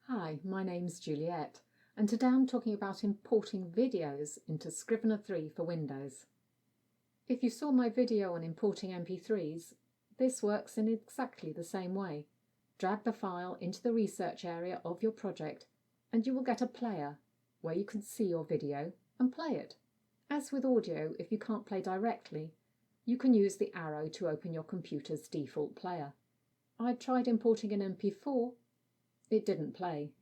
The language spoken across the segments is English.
Hi, my name's Juliet, and today I'm talking about importing videos into Scrivener 3 for Windows. If you saw my video on importing MP3s, this works in exactly the same way. Drag the file into the research area of your project, and you will get a player where you can see your video and play it. As with audio, if you can't play directly, you can use the arrow to open your computer's default player. I tried importing an MP4. It didn't play.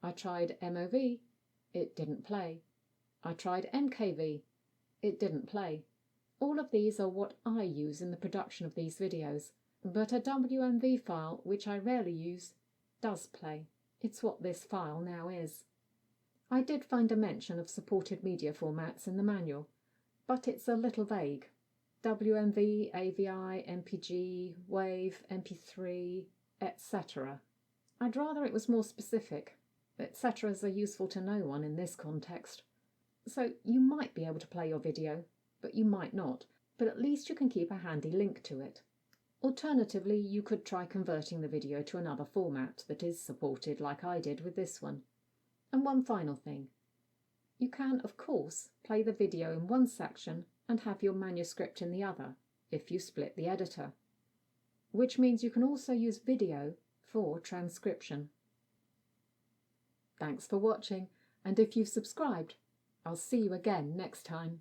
I tried MOV. It didn't play. I tried MKV. It didn't play. All of these are what I use in the production of these videos, but a WMV file, which I rarely use, does play. It's what this file now is. I did find a mention of supported media formats in the manual, but it's a little vague. WMV, AVI, MPG, WAV, MP3, etc. I'd rather it was more specific. Etceteras are useful to no one in this context. So you might be able to play your video, but you might not, but at least you can keep a handy link to it. Alternatively, you could try converting the video to another format that is supported like I did with this one. And one final thing. You can, of course, play the video in one section and have your manuscript in the other, if you split the editor. Which means you can also use video for transcription. Thanks for watching, and if you've subscribed, I'll see you again next time.